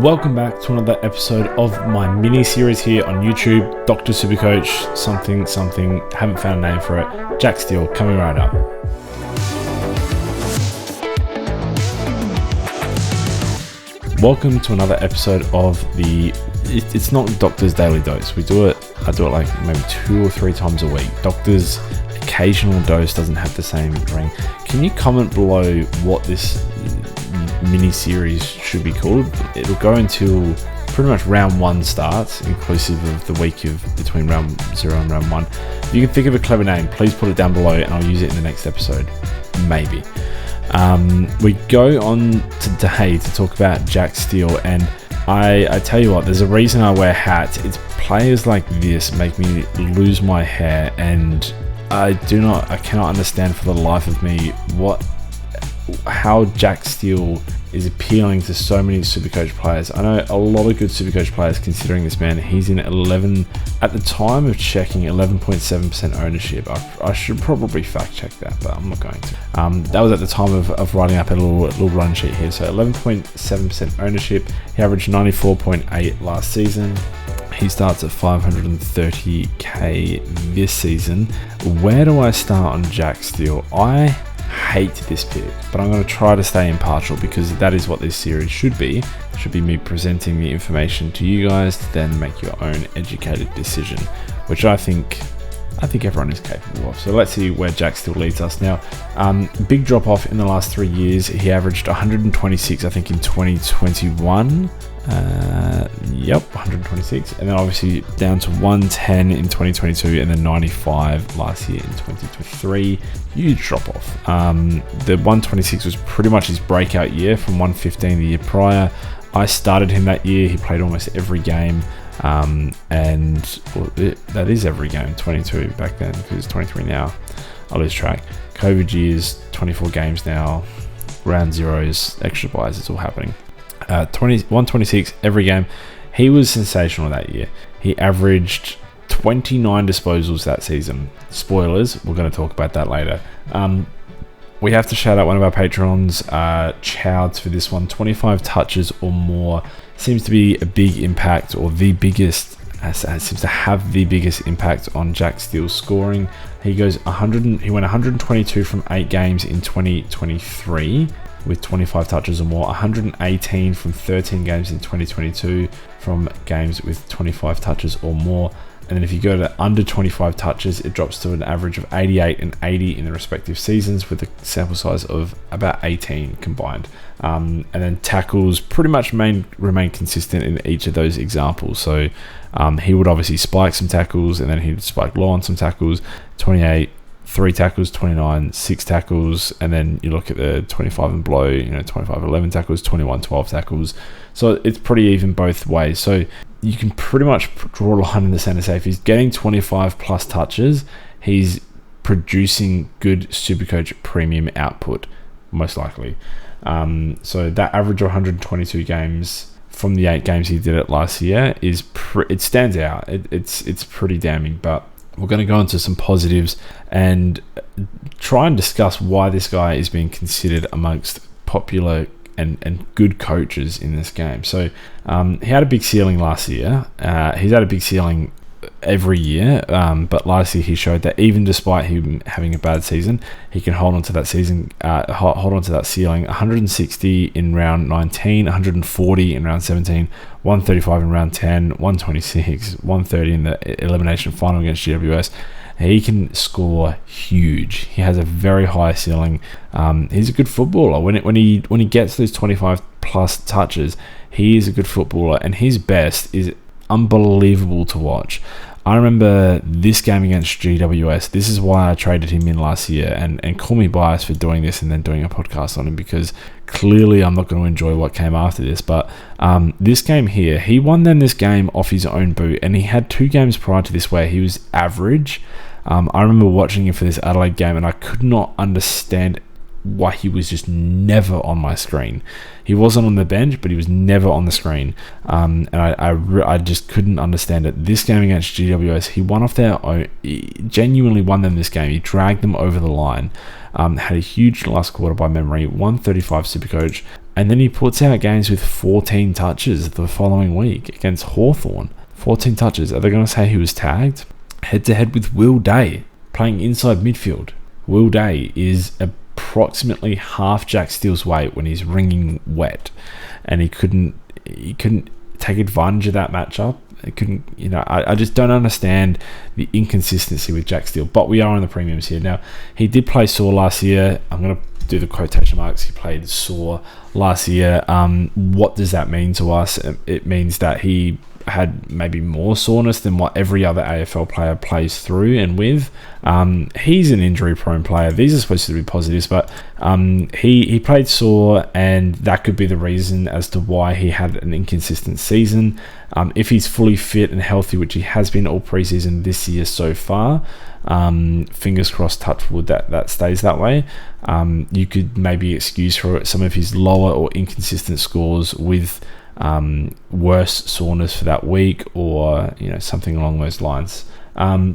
Welcome back to another episode of my mini-series here on YouTube, Dr. Supercoach, something, haven't found a name for it. Jack Steele, coming right up. Welcome to another episode of it's not Doctor's Daily Dose. I do it like maybe 2 or 3 times a week. Doctor's occasional dose doesn't have the same ring. Can you comment below what this mini-series should be called? It'll go until pretty much round 1 starts, inclusive of the week of between round 0 and round 1. If you can think of a clever name, please put it down below and I'll use it in the next episode. Maybe. We go on today to talk about Jack Steele, and I tell you what, there's a reason I wear hats. It's players like this make me lose my hair, and I cannot understand for the life of me how Jack Steele is appealing to so many Supercoach players. I know a lot of good Supercoach players considering this man. He's in 11, at the time of checking, 11.7% ownership. I should probably fact check that, but I'm not going to. That was at the time of writing up a little run sheet here. So 11.7% ownership. He averaged 94.8 last season. He starts at 530k this season. Where do I start on Jack Steele? I hate this pick, but I'm going to try to stay impartial because that is what this series should be. It should be me presenting the information to you guys to then make your own educated decision, which I think everyone is capable of. So let's see where Jack Steele leads us now. Big drop off in the last 3 years. He averaged 126, I think, in 2021. 126, and then obviously down to 110 in 2022, and then 95 last year in 2023. Huge drop off. The 126 was pretty much his breakout year from 115 the year prior. I started him that year. He played almost every game, that is every game. 22 back then, because it's 23 now. I lose track. COVID years, 24 games now, round zeros, extra buys, it's all happening. 126 every game. He was sensational that year. He averaged 29 disposals that season. Spoilers, we're going to talk about that later. We have to shout out one of our patrons, Chowds, for this one. 25 touches or more seems to be a big impact, or the biggest, seems to have the biggest impact on Jack Steele's scoring. He went 122 from 8 games in 2023 with 25 touches or more, 118 from 13 games in 2022 from games with 25 touches or more. And then if you go to under 25 touches, it drops to an average of 88 and 80 in the respective seasons, with a sample size of about 18 combined. And then tackles pretty much remain consistent in each of those examples. So he would obviously spike some tackles, and then he'd spike low on some tackles. 28, 3 tackles, 29, 6 tackles, and then you look at the 25 and below, 25, 11 tackles, 21, 12 tackles. So it's pretty even both ways. So you can pretty much draw a line in the center. Say if he's getting 25 plus touches, he's producing good Supercoach premium output, most likely. So that average of 122 games from the 8 games he did it last year it stands out. It's pretty damning, but we're going to go into some positives and try and discuss why this guy is being considered amongst popular and good coaches in this game. So he had a big ceiling last year. He's had a big ceiling every year, but last year he showed that even despite him having a bad season, he can hold on to that ceiling. 160 in round 19, 140 in round 17, 135 in round 10, 126, 130 in the elimination final against GWS. He can score huge. He has a very high ceiling. He's a good footballer. When he gets those 25 plus touches, he is a good footballer, and his best is unbelievable to watch. I remember this game against GWS. This is why I traded him in last year, and call me biased for doing this and then doing a podcast on him, because clearly I'm not going to enjoy what came after this. But this game here, he won then this game off his own boot, and he had 2 games prior to this where he was average. I remember watching him for this Adelaide game, and I could not understand why he was just never on my screen. He wasn't on the bench, but he was never on the screen. And I just couldn't understand it. This game against GWS, he won off their own. He genuinely won them this game. He dragged them over the line. Had a huge last quarter by memory, 135 Supercoach, And then he puts out games with 14 touches the following week against Hawthorn. 14 touches. Are they going to say he was tagged? Head-to-head with Will Day, playing inside midfield. Will Day is approximately half Jack Steele's weight when he's wringing wet, and he couldn't take advantage of that matchup. I just don't understand the inconsistency with Jack Steele. But we are on the premiums here. Now, he did play sore last year. I'm going to do the quotation marks. He played sore last year. What does that mean to us? It means that he had maybe more soreness than what every other AFL player plays through and with. He's an injury-prone player. These are supposed to be positives, but he played sore, and that could be the reason as to why he had an inconsistent season. If he's fully fit and healthy, which he has been all preseason this year so far, fingers crossed, touch wood, that stays that way. You could maybe excuse for some of his lower or inconsistent scores with worse soreness for that week, or something along those lines.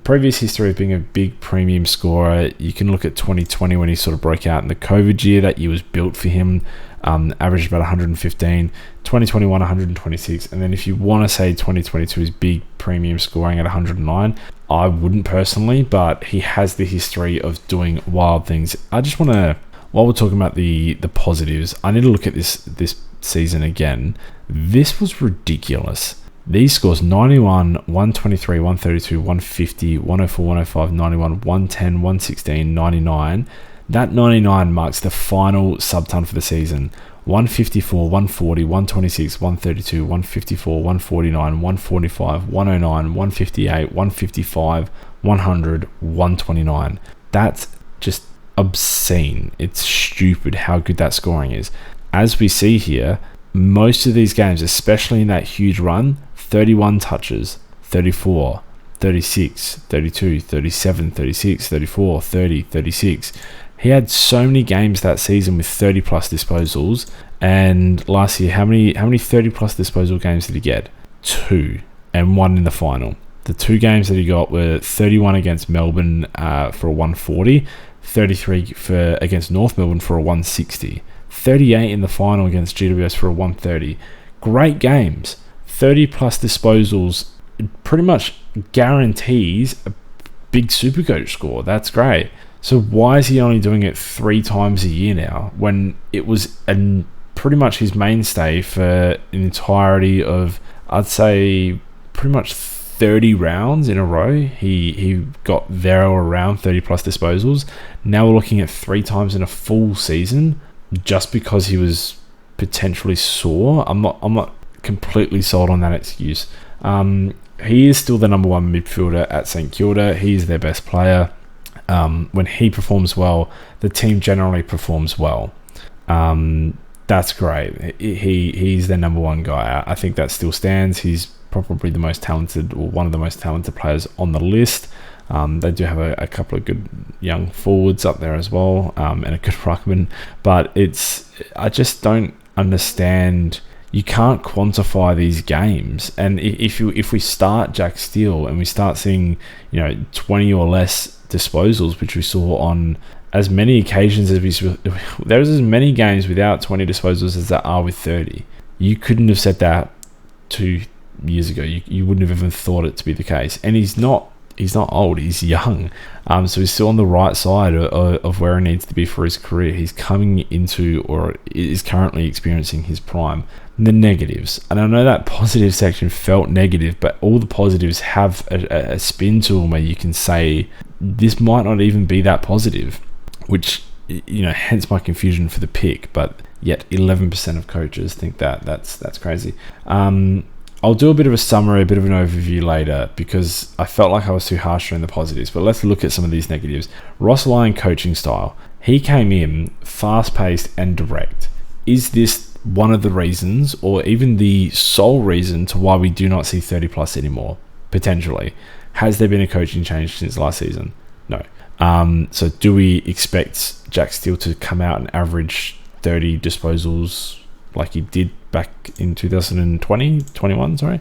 Previous history of being a big premium scorer, you can look at 2020 when he sort of broke out in the COVID year. That year was built for him. Averaged about 115, 2021 126, and then if you want to say 2022 is big premium scoring at 109, I wouldn't personally, but he has the history of doing wild things. I just want to, while we're talking about the positives, I need to look at this season again. This was ridiculous. These scores: 91, 123, 132, 150, 104, 105, 91, 110, 116, 99. That 99 marks the final subton for the season. 154, 140, 126, 132, 154, 149, 145, 109, 158, 155, 100, 129. That's just obscene. It's stupid how good that scoring is. As we see here, most of these games, especially in that huge run, 31 touches, 34, 36, 32, 37, 36, 34, 30, 36. He had so many games that season with 30 plus disposals, and last year, how many 30 plus disposal games did he get? 2, and 1 in the final. The 2 games that he got were 31 against Melbourne for a 140, 33 against North Melbourne for a 160, 38 in the final against GWS for a 130. Great games. 30 plus disposals pretty much guarantees a big SuperCoach score. That's great. So why is he only doing it 3 times a year now, when it was pretty much his mainstay for an entirety of, I'd say, pretty much 30 rounds in a row? He got there or around 30 plus disposals. Now we're looking at 3 times in a full season just because he was potentially sore. I'm not completely sold on that excuse. He is still the number 1 midfielder at St Kilda. He's their best player. When he performs well, the team generally performs well. That's great. He's their number 1 guy. I think that still stands. He's probably the most talented, or one of the most talented players on the list. They do have a couple of good young forwards up there as well, and a good ruckman. But I just don't understand. You can't quantify these games, and if we start Jack Steele and we start seeing 20 or less disposals, which we saw on as many occasions as there's as many games without 20 disposals as there are with 30. You couldn't have said that 2 years ago. You wouldn't have even thought it to be the case. And he's not old, he's young, so he's still on the right side of where he needs to be for his career. He's coming into, or is currently experiencing, his prime. The negatives, and I know that positive section felt negative, but all the positives have a spin to them where you can say this might not even be that positive, which hence my confusion for the pick. But yet 11% of coaches think that's crazy. I'll do a bit of a summary, a bit of an overview later, because I felt like I was too harsh on the positives. But let's look at some of these negatives. Ross Lyon coaching style. He came in fast-paced and direct. Is this one of the reasons, or even the sole reason, to why we do not see 30 plus anymore? Potentially. Has there been a coaching change since last season? No. So do we expect Jack Steele to come out and average 30 disposals like he did back in 2020, 21, sorry?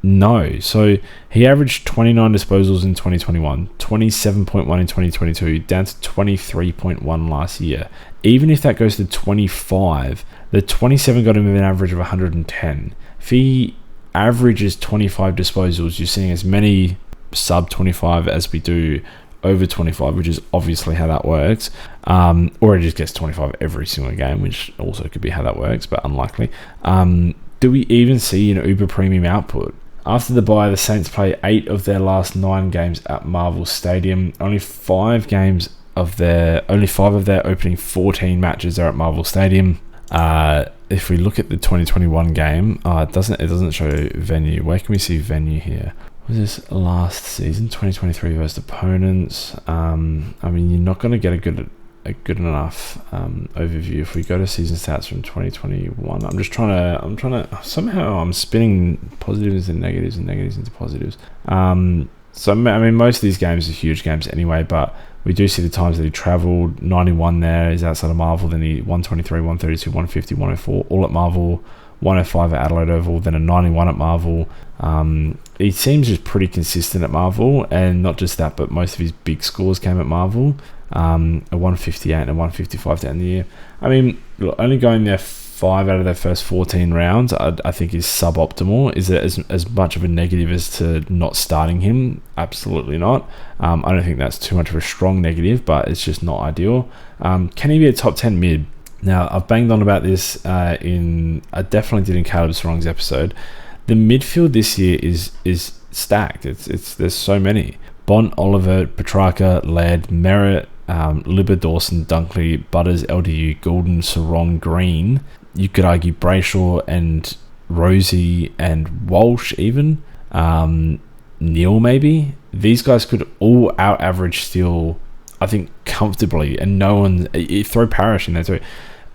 No. So he averaged 29 disposals in 2021, 27.1 in 2022, down to 23.1 last year. Even if that goes to 25, the 27 got him an average of 110. If he averages 25 disposals, you're seeing as many sub 25 as we do over 25, which is obviously how that works. Or he just gets 25 every single game, which also could be how that works, but unlikely. Do we even see an uber premium output? After the bye, the Saints play 8 of their last 9 games at Marvel Stadium. Only 5 of their opening 14 matches are at Marvel Stadium. If we look at the 2021 game, it doesn't show venue. Where can we see venue here? Was this last season, 2023 versus opponents? I mean, you're not going to get a good enough overview. If we go to season stats from 2021, I'm trying to somehow I'm spinning positives and negatives into positives. So I mean, most of these games are huge games anyway, but we do see the times that he travelled. 91 there is outside of Marvel, then he 123, 132, 150, 104, all at Marvel. 105 at Adelaide Oval, then a 91 at Marvel. He seems just pretty consistent at Marvel, and not just that, but most of his big scores came at Marvel. A 158 and a 155 to end the year. I mean, look, only going there 5 out of their first 14 rounds, I think is suboptimal. Is it as much of a negative as to not starting him? Absolutely not. I don't think that's too much of a strong negative, but it's just not ideal. Can he be a top 10 mid? Now, I've banged on about this I definitely did in Caleb Sarong's episode. The midfield this year is stacked. There's so many. Bont, Oliver, Petrarca, Laird, Merritt, Libber, Dawson, Dunkley, Butters, LDU, Goulden, Sarong, Green. You could argue Brayshaw and Rosie and Walsh even. Neil maybe. These guys could all out-average Steele, I think, comfortably, and no one, you throw Parrish in there too,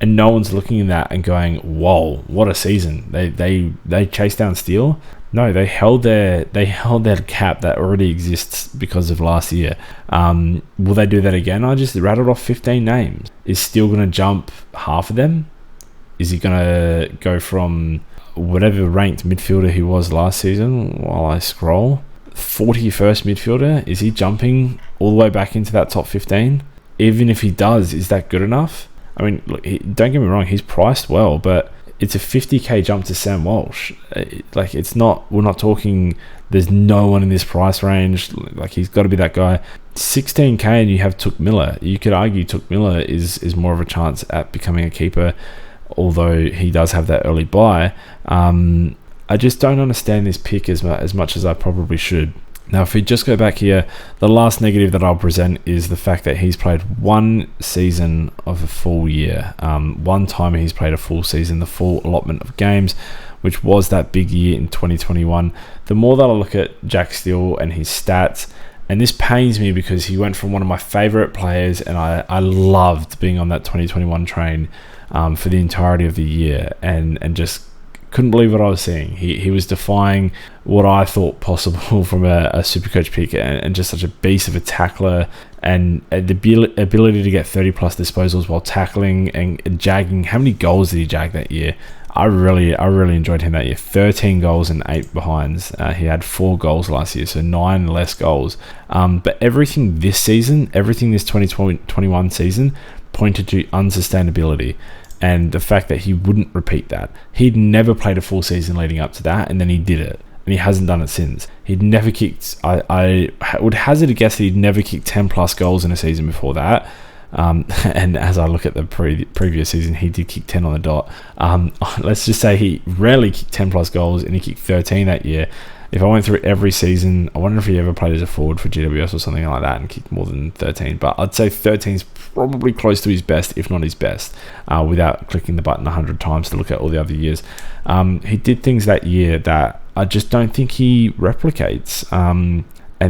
and no one's looking at that and going, whoa, what a season. They chased down Steele. No, they held their cap that already exists because of last year. Will they do that again? I just rattled off 15 names. Is Steele going to jump half of them? Is he going to go from whatever ranked midfielder he was last season while I scroll? 41st midfielder? Is he jumping all the way back into that top 15? Even if he does, is that good enough? I mean, look, don't get me wrong, he's priced well, but it's a 50k jump to Sam Walsh. We're not talking, there's no one in this price range. Like, he's got to be that guy. 16k and you have Took Miller. You could argue Took Miller is more of a chance at becoming a keeper, although he does have that early buy. I just don't understand this pick as much as I probably should. Now, if we just go back here, the last negative that I'll present is the fact that he's played one season of a full year. One time he's played a full season, the full allotment of games, which was that big year in 2021. The more that I look at Jack Steele and his stats, and this pains me because he went from one of my favourite players, and I loved being on that 2021 train for the entirety of the year, and just couldn't believe what I was seeing. He was defying what I thought possible from a SuperCoach pick, and just such a beast of a tackler, and the ability to get 30 plus disposals while tackling and jagging. How many goals did he jag that year? I really enjoyed him that year. 13 goals and 8 behinds. He had 4 goals last year, so 9 less goals. But everything this 2021 season pointed to unsustainability. And the fact that he wouldn't repeat that. He'd never played a full season leading up to that, and then he did it. And he hasn't done it since. He'd never kicked... I would hazard a guess that he'd never kicked 10 plus goals in a season before that. And as I look at the previous season, he did kick 10 on the dot. Let's just say he rarely kicked 10 plus goals, and he kicked 13 that year. If I went through every season, I wonder if he ever played as a forward for GWS or something like that and kicked more than 13. But I'd say 13 is probably close to his best, if not his best, without clicking the button 100 times to look at all the other years. He did things that year that I just don't think he replicates. And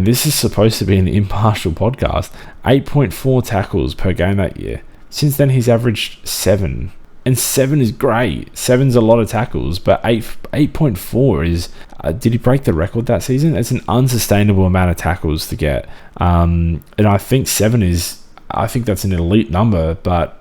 this is supposed to be an impartial podcast. 8.4 tackles per game that year. Since then, he's averaged 7. And 7 is great. 7's a lot of tackles, but 8.4 is... did he break the record that season? It's an unsustainable amount of tackles to get. And I think 7 is... I think that's an elite number, but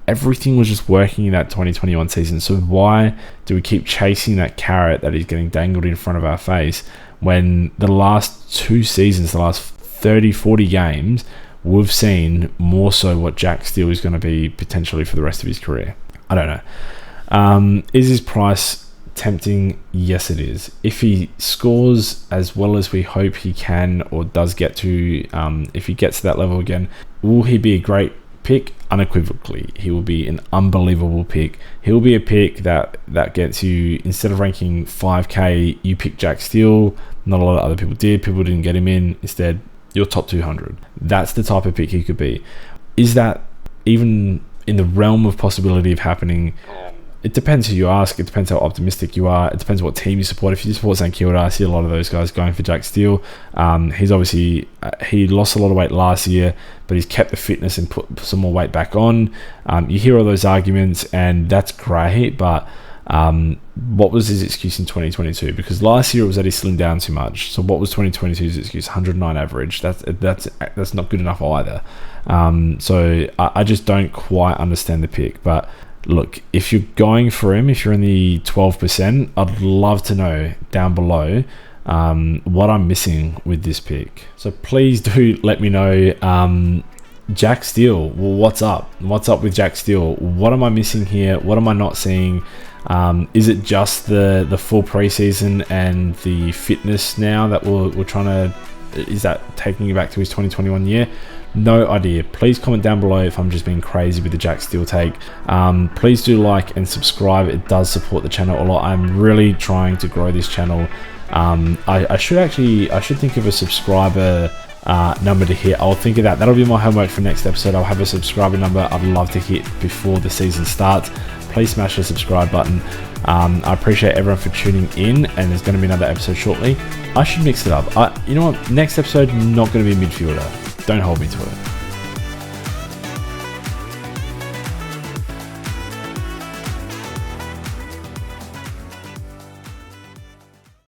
everything was just working in that 2021 season. So why do we keep chasing that carrot that is getting dangled in front of our face when the last 2 seasons, the last 30, 40 games, we've seen more so what Jack Steele is going to be potentially for the rest of his career? I don't know. Is his price tempting? Yes, it is. If he scores as well as we hope he can or does get to, if he gets to that level again, will he be a great pick? Unequivocally, he will be an unbelievable pick. He will be a pick that gets you, instead of ranking 5k, you pick Jack Steele. Not a lot of other people did. People didn't get him in. Instead, your top 200. That's the type of pick he could be. Is that even in the realm of possibility of happening? It depends who you ask. It depends how optimistic you are. It depends what team you support. If you support St Kilda, I see a lot of those guys going for Jack Steele. He's obviously, he lost a lot of weight last year, but he's kept the fitness and put some more weight back on. You hear all those arguments, and that's great, but what was his excuse in 2022? Because last year it was that he slimmed down too much. So what was 2022's excuse? 109 average. That's not good enough either. So I just don't quite understand the pick. But look, if you're going for him, if you're in the 12%, I'd love to know down below what I'm missing with this pick. So please do let me know. Jack Steele, well, what's up? What's up with Jack Steele? What am I missing here? What am I not seeing? Is it just the full preseason and the fitness now that we're trying to, is that taking you back to his 2021 year? No idea. Please comment down below if I'm just being crazy with the Jack Steele take. Please do like and subscribe. It does support the channel a lot. I'm really trying to grow this channel. I should think of a subscriber number to hit. I'll think of that. That'll be my homework for next episode. I'll have a subscriber number I'd love to hit before the season starts. Please smash the subscribe button. I appreciate everyone for tuning in, and there's going to be another episode shortly. I should mix it up. You know what? Next episode, not going to be midfielder. Don't hold me to it.